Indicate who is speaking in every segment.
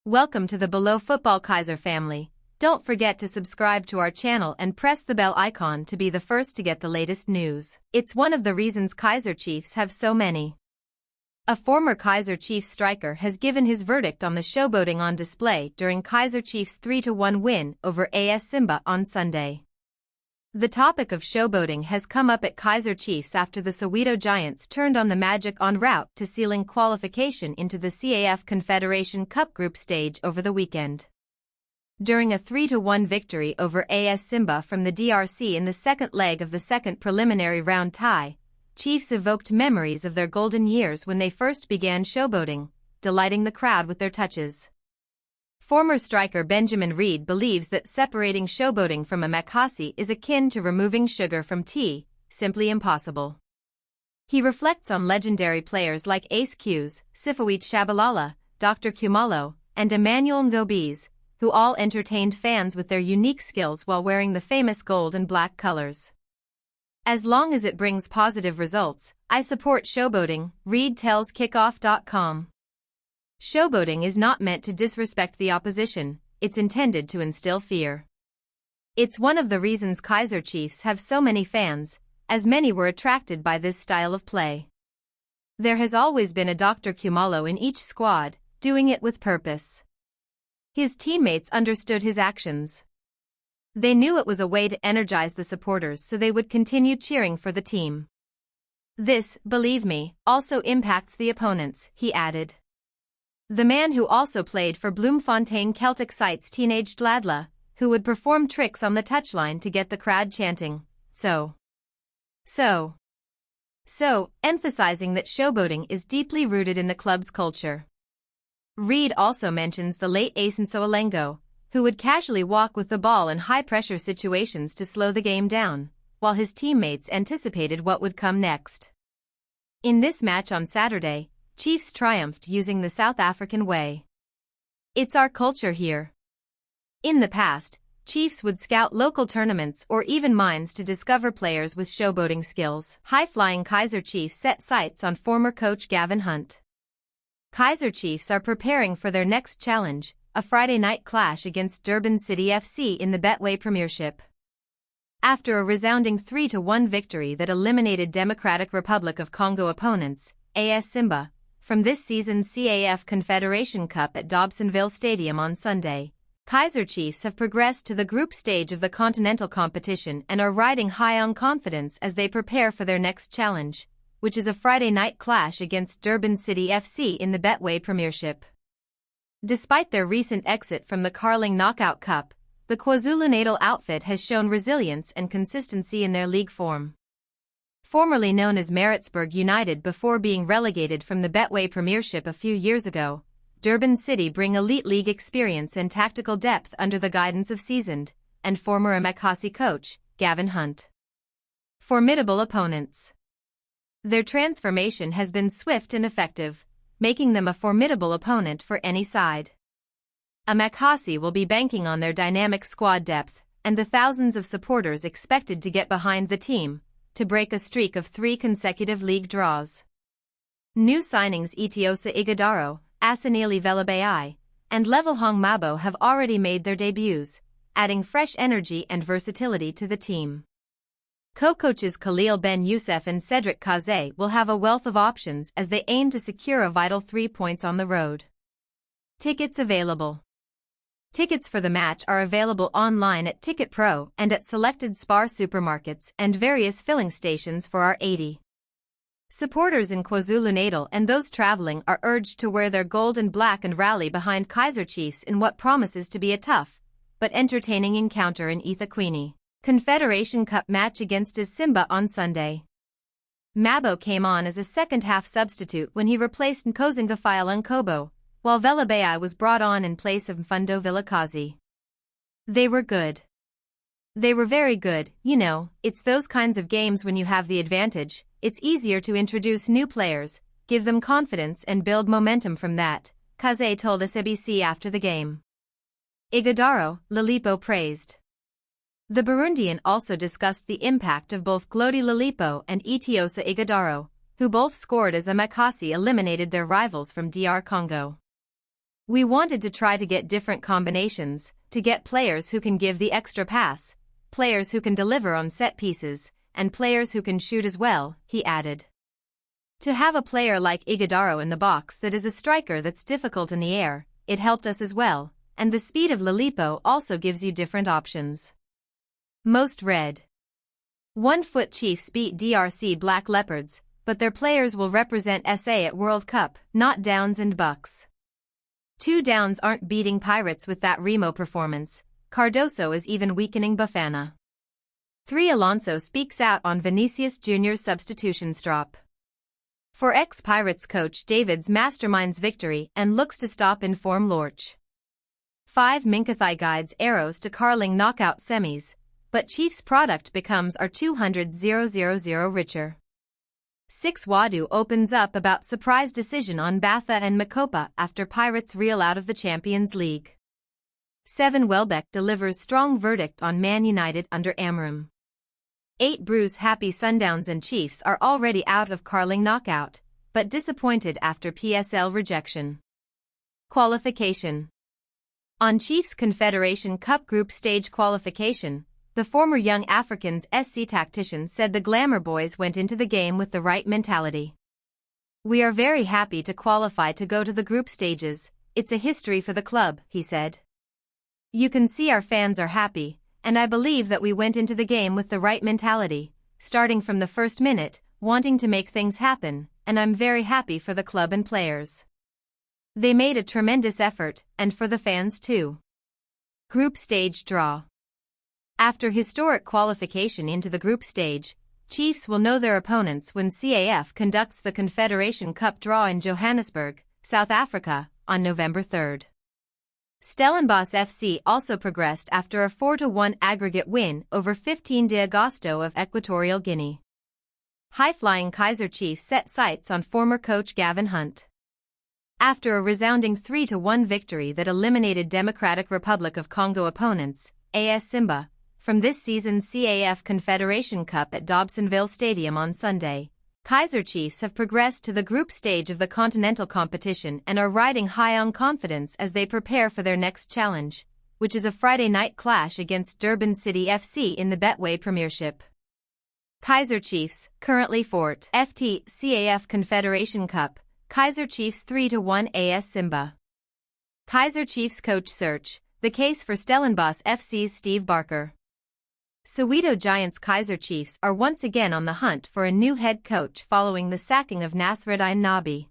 Speaker 1: Welcome to the Below Football Kaizer family. Don't forget to subscribe to our channel and press the bell icon to be the first to get the latest news. It's one of the reasons Kaizer Chiefs have so many. A former Kaizer Chiefs striker has given his verdict on the showboating on display during Kaizer Chiefs' 3-1 win over AS Simba on Sunday. The topic of showboating has come up at Kaizer Chiefs after the Soweto Giants turned on the magic en route to sealing qualification into the CAF Confederation Cup group stage over the weekend. During a 3-1 victory over AS Simba from the DRC in the second leg of the second preliminary round tie, Chiefs evoked memories of their golden years when they first began showboating, delighting the crowd with their touches. Former striker Benjamin Reed believes that separating showboating from omakase is akin to removing sugar from tea, simply impossible. He reflects on legendary players like Ace Q's, Sifawit Shabalala, Dr. Kumalo, and Emmanuel Ngobis, who all entertained fans with their unique skills while wearing the famous gold and black colors. As long as it brings positive results, I support showboating, Reed tells Kickoff.com. Showboating is not meant to disrespect the opposition, it's intended to instill fear. It's one of the reasons Kaizer Chiefs have so many fans, as many were attracted by this style of play. There has always been a Dr. Kumalo in each squad, doing it with purpose. His teammates understood his actions. They knew it was a way to energize the supporters so they would continue cheering for the team. This, believe me, also impacts the opponents, he added. The man who also played for Bloemfontein Celtic cites teenaged Ladla, who would perform tricks on the touchline to get the crowd chanting, so, emphasizing that showboating is deeply rooted in the club's culture. Reed also mentions the late Asenso Alengo, who would casually walk with the ball in high-pressure situations to slow the game down, while his teammates anticipated what would come next. In this match on Saturday, Chiefs triumphed using the South African way. It's our culture here. In the past, Chiefs would scout local tournaments or even mines to discover players with showboating skills. High-flying Kaizer Chiefs set sights on former coach Gavin Hunt. Kaizer Chiefs are preparing for their next challenge, a Friday night clash against Durban City FC in the Betway Premiership. After a resounding 3-1 victory that eliminated Democratic Republic of Congo opponents, AS Simba, from this season's CAF Confederation Cup at Dobsonville Stadium on Sunday, Kaizer Chiefs have progressed to the group stage of the continental competition and are riding high on confidence as they prepare for their next challenge, which is a Friday night clash against Durban City FC in the Betway Premiership. Despite their recent exit from the Carling Knockout Cup, the KwaZulu-Natal outfit has shown resilience and consistency in their league form. Formerly known as Maritzburg United before being relegated from the Betway Premiership a few years ago, Durban City bring elite league experience and tactical depth under the guidance of seasoned and former omakase coach, Gavin Hunt. Formidable opponents. Their transformation has been swift and effective, making them a formidable opponent for any side. Omakase will be banking on their dynamic squad depth and the thousands of supporters expected to get behind the team to break a streak of 3 consecutive league draws. New signings Itiosa Ighodaro, Asanili Velabai, and Levelhong Mabo have already made their debuts, adding fresh energy and versatility to the team. Co-coaches Khalil Ben Youssef and Cedric Kaze will have a wealth of options as they aim to secure a vital 3 points on the road. Tickets available. Tickets for the match are available online at Ticket Pro and at selected Spar supermarkets and various filling stations for our 80. Supporters in KwaZulu-Natal and those traveling are urged to wear their gold and black and rally behind Kaizer Chiefs in what promises to be a tough but entertaining encounter in eThekwini Confederation Cup match against AS Simba on Sunday. Mabo came on as a second-half substitute when he replaced Nkosinga Nkobo, while Velabai was brought on in place of Mfundo Vilakazi. They were good. They were very good, you know, it's those kinds of games when you have the advantage, it's easier to introduce new players, give them confidence and build momentum from that, Kaze told SABC after the game. Ighodaro, Lilipo praised. The Burundian also discussed the impact of both Glody Lilipo and Itiosa Ighodaro, who both scored as omakase eliminated their rivals from DR Congo. We wanted to try to get different combinations, to get players who can give the extra pass, players who can deliver on set pieces, and players who can shoot as well, he added. To have a player like Ighodaro in the box that is a striker that's difficult in the air, it helped us as well, and the speed of Lilipo also gives you different options. Most read. 1 Foot Chiefs beat DRC Black Leopards, but their players will represent SA at World Cup, not Downs and Bucks. 2 Downs aren't beating Pirates with that Remo performance, Cardoso is even weakening Bafana. 3 Alonso speaks out on Vinicius Jr.'s substitution strop. For ex-Pirates coach David's masterminds victory and looks to stop in form Lorch. 5 Minkathai guides arrows to Carling knockout semis, but Chiefs product becomes our 200,000 richer. 6 Wadu opens up about surprise decision on Batha and Makopa after Pirates reel out of the Champions League. 7 Welbeck delivers strong verdict on Man United under Amram. 8 Bruce happy Sundowns and Chiefs are already out of Carling knockout, but disappointed after PSL rejection. Qualification. On Chiefs Confederation Cup Group Stage qualification, the former Young Africans SC tactician said the Glamour boys went into the game with the right mentality. We are very happy to qualify to go to the group stages, it's a history for the club, he said. You can see our fans are happy, and I believe that we went into the game with the right mentality, starting from the first minute, wanting to make things happen, and I'm very happy for the club and players. They made a tremendous effort, and for the fans too. Group stage draw. After historic qualification into the group stage, Chiefs will know their opponents when CAF conducts the Confederation Cup draw in Johannesburg, South Africa, on November 3rd. Stellenbosch FC also progressed after a 4-1 aggregate win over 15 de Agosto of Equatorial Guinea. High-flying Kaizer Chiefs set sights on former coach Gavin Hunt. After a resounding 3-1 victory that eliminated Democratic Republic of Congo opponents, AS Simba, from this season's CAF Confederation Cup at Dobsonville Stadium on Sunday, Kaizer Chiefs have progressed to the group stage of the continental competition and are riding high on confidence as they prepare for their next challenge, which is a Friday night clash against Durban City FC in the Betway Premiership. Kaizer Chiefs, currently 4th FT CAF Confederation Cup, Kaizer Chiefs 3-1 AS Simba. Kaizer Chiefs coach search, the case for Stellenbosch FC's Steve Barker. Soweto Giants Kaizer Chiefs are once again on the hunt for a new head coach following the sacking of Nasreddine Nabi.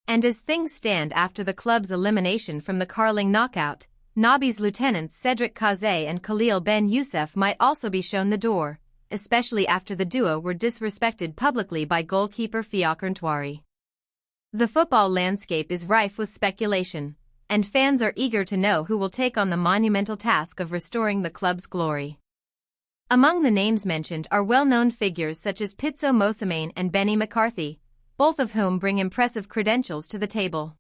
Speaker 1: And as things stand after the club's elimination from the Carling knockout, Nabi's lieutenants Cedric Kaze and Khalil Ben Youssef might also be shown the door, especially after the duo were disrespected publicly by goalkeeper Fiacre Ntwari. The football landscape is rife with speculation, and fans are eager to know who will take on the monumental task of restoring the club's glory. Among the names mentioned are well-known figures such as Pitso Mosamane and Benny McCarthy, both of whom bring impressive credentials to the table.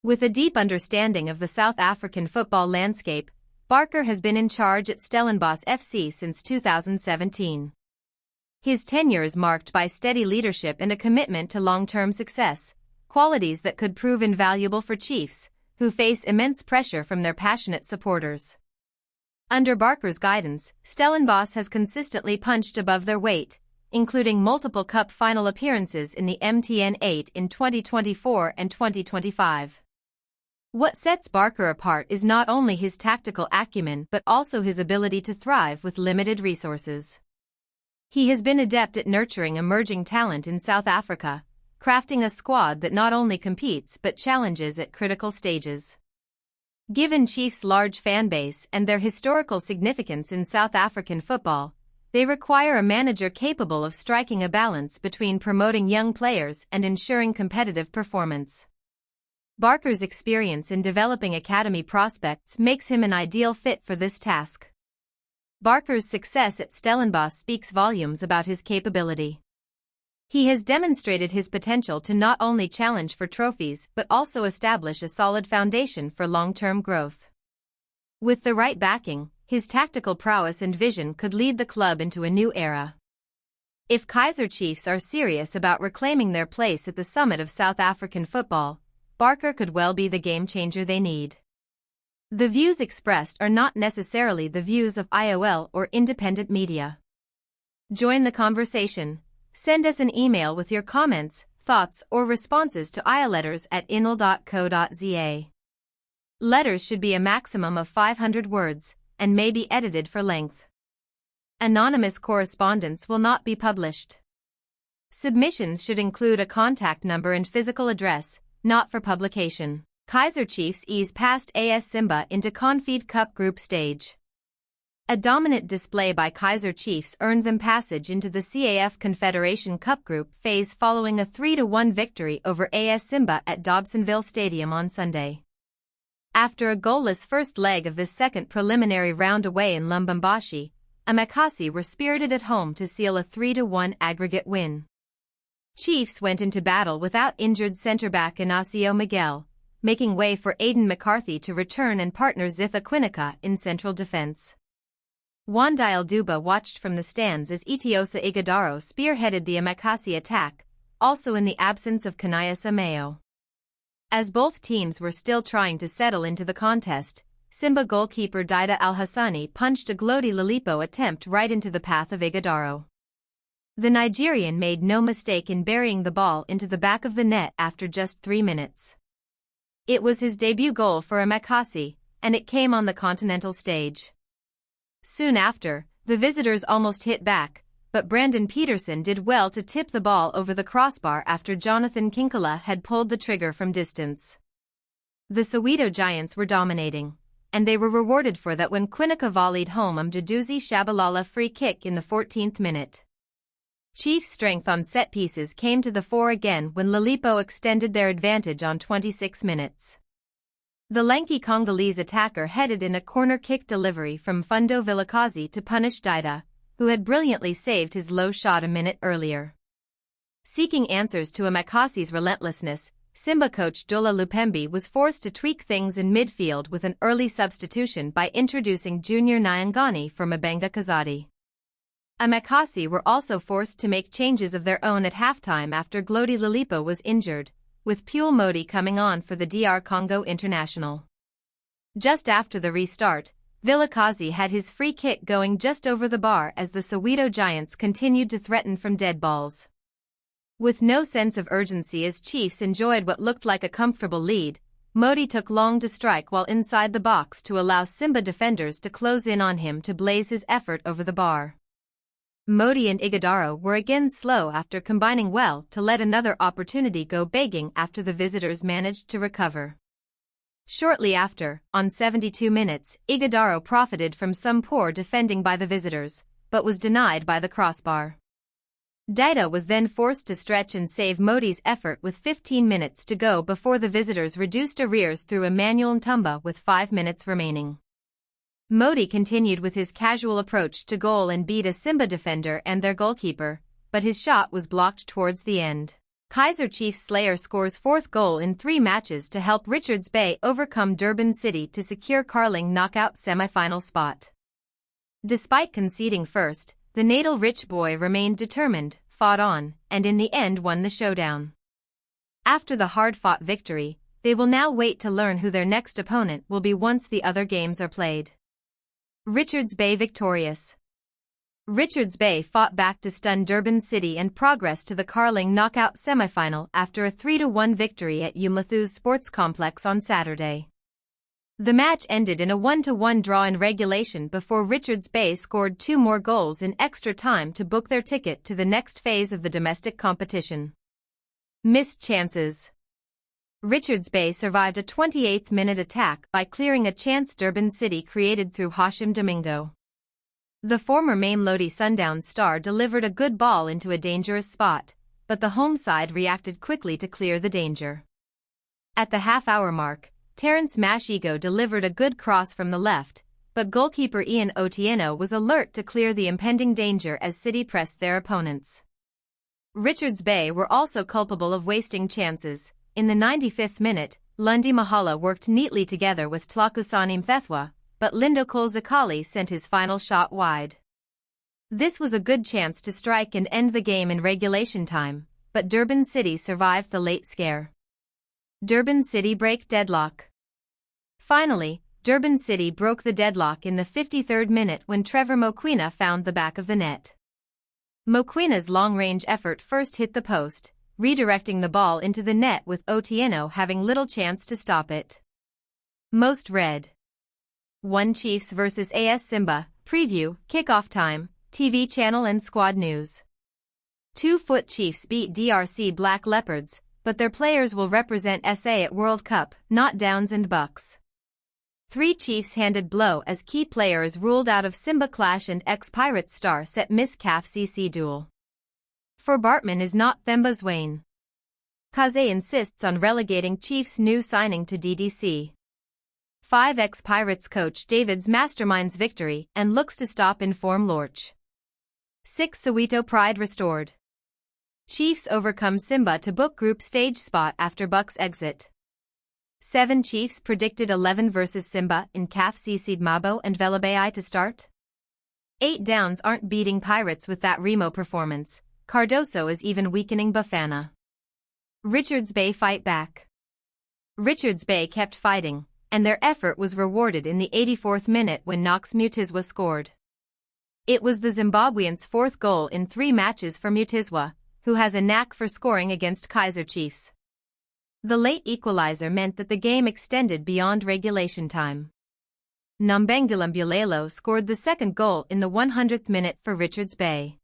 Speaker 1: With a deep understanding of the South African football landscape, Barker has been in charge at Stellenbosch FC since 2017. His tenure is marked by steady leadership and a commitment to long-term success, qualities that could prove invaluable for Chiefs, who face immense pressure from their passionate supporters. Under Barker's guidance, Stellenbosch has consistently punched above their weight, including multiple cup final appearances in the MTN 8 in 2024 and 2025. What sets Barker apart is not only his tactical acumen but also his ability to thrive with limited resources. He has been adept at nurturing emerging talent in South Africa, crafting a squad that not only competes but challenges at critical stages. Given Chiefs' large fan base and their historical significance in South African football, they require a manager capable of striking a balance between promoting young players and ensuring competitive performance. Barker's experience in developing academy prospects makes him an ideal fit for this task. Barker's success at Stellenbosch speaks volumes about his capability. He has demonstrated his potential to not only challenge for trophies but also establish a solid foundation for long-term growth. With the right backing, his tactical prowess and vision could lead the club into a new era. If Kaizer Chiefs are serious about reclaiming their place at the summit of South African football, Barker could well be the game-changer they need. The views expressed are not necessarily the views of IOL or independent media. Join the conversation. Send us an email with your comments, thoughts, or responses to iletters@inl.co.za. Letters should be a maximum of 500 words, and may be edited for length. Anonymous correspondence will not be published. Submissions should include a contact number and physical address, not for publication. Kaizer Chiefs ease past AS Simba into CAF Cup group stage. A dominant display by Kaizer Chiefs earned them passage into the CAF Confederation Cup group phase following a 3-1 victory over AS Simba at Dobsonville Stadium on Sunday. After a goalless first leg of this second preliminary round away in Lubumbashi, Amakasi were spirited at home to seal a 3-1 aggregate win. Chiefs went into battle without injured centre-back Inacio Miguel, making way for Aidan McCarthy to return and partner Zitha Quinica in central defense. Wandile Duba watched from the stands as Itiosa Ighodaro spearheaded the Amakasi attack, also in the absence of Kaniasa Mayo. As both teams were still trying to settle into the contest, Simba goalkeeper Daida Al-Hassani punched a Glody Lalipo attempt right into the path of Ighodaro. The Nigerian made no mistake in burying the ball into the back of the net after just 3 minutes. It was his debut goal for Amakasi, and it came on the continental stage. Soon after, the visitors almost hit back, but Brandon Peterson did well to tip the ball over the crossbar after Jonathan Kinkala had pulled the trigger from distance. The Soweto Giants were dominating, and they were rewarded for that when Quinica volleyed home Mduduzi Shabalala free kick in the 14th minute. Chiefs' strength on set pieces came to the fore again when Lalipo extended their advantage on 26 minutes. The lanky Congolese attacker headed in a corner kick delivery from Fundo Vilakazi to punish Daida, who had brilliantly saved his low shot a minute earlier. Seeking answers to Amakasi's relentlessness, Simba coach Dola Lupembe was forced to tweak things in midfield with an early substitution by introducing Junior Nyangani for Mabenga Kazadi. Amakasi were also forced to make changes of their own at halftime after Glody Lalipo was injured, with Pule Modi coming on for the DR Congo international. Just after the restart, Vilakazi had his free kick going just over the bar as the Soweto Giants continued to threaten from dead balls. With no sense of urgency as Chiefs enjoyed what looked like a comfortable lead, Modi took long to strike while inside the box to allow Simba defenders to close in on him to blaze his effort over the bar. Modi and Ighodaro were again slow after combining well to let another opportunity go begging after the visitors managed to recover. Shortly after, on 72 minutes, Ighodaro profited from some poor defending by the visitors, but was denied by the crossbar. Daida was then forced to stretch and save Modi's effort with 15 minutes to go before the visitors reduced arrears through Emmanuel Ntumba with 5 minutes remaining. Modi continued with his casual approach to goal and beat a Simba defender and their goalkeeper, but his shot was blocked towards the end. Kaizer Chiefs Slayer scores 4th goal in 3 matches to help Richards Bay overcome Durban City to secure Carling knockout semi-final spot. Despite conceding first, the Natal Rich Boy remained determined, fought on, and in the end won the showdown. After the hard-fought victory, they will now wait to learn who their next opponent will be once the other games are played. Richards Bay victorious. Richards Bay fought back to stun Durban City and progressed to the Carling knockout semi-final after a 3-1 victory at Umlathu's Sports Complex on Saturday. The match ended in a 1-1 draw in regulation before Richards Bay scored 2 more goals in extra time to book their ticket to the next phase of the domestic competition. Missed chances. Richards Bay survived a 28th-minute attack by clearing a chance Durban City created through Hashim Domingo. The former Mamelodi Sundowns star delivered a good ball into a dangerous spot, but the home side reacted quickly to clear the danger. At the half-hour mark, Terence Mashigo delivered a good cross from the left, but goalkeeper Ian Otieno was alert to clear the impending danger as City pressed their opponents. Richards Bay were also culpable of wasting chances. In the 95th minute, Lundi Mahala worked neatly together with Tlakusani Mfethwa, but Lindo Kolzakali sent his final shot wide. This was a good chance to strike and end the game in regulation time, but Durban City survived the late scare. Durban City break deadlock. Finally, Durban City broke the deadlock in the 53rd minute when Trevor Mokoena found the back of the net. Mokwena's long-range effort first hit the post, redirecting the ball into the net with Otieno having little chance to stop it. Most read. 1 Chiefs vs AS Simba, preview, kickoff time, TV channel and squad news. 2-foot Chiefs beat DRC Black Leopards, but their players will represent SA at World Cup, not Downs and Bucks. 3 Chiefs handed blow as key players ruled out of Simba clash and ex-Pirates star set miss CAF CC duel. For Bartman is not Themba's Wayne. Kaizer insists on relegating Chiefs' new signing to DDC. 5 ex-Pirates coach David's masterminds victory and looks to stop in form Lorch. 6 Soweto pride restored. Chiefs overcome Simba to book group stage spot after Bucks exit. 7 Chiefs predicted 11 vs Simba in CAF CC Mabo and Velabai to start. 8 Downs aren't beating Pirates with that Remo performance. Cardoso is even weakening Bafana. Richards Bay fight back. Richards Bay kept fighting, and their effort was rewarded in the 84th minute when Knox Mutizwa scored. It was the Zimbabweans' 4th goal in 3 matches for Mutizwa, who has a knack for scoring against Kaizer Chiefs. The late equalizer meant that the game extended beyond regulation time. Nombengula Mbulelo scored the 2nd goal in the 100th minute for Richards Bay.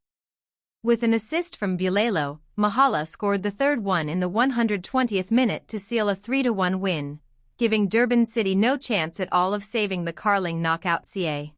Speaker 1: With an assist from Mbulelo, Mahala scored the 3rd one in the 120th minute to seal a 3-1 win, giving Durban City no chance at all of saving the Carling knockout CA.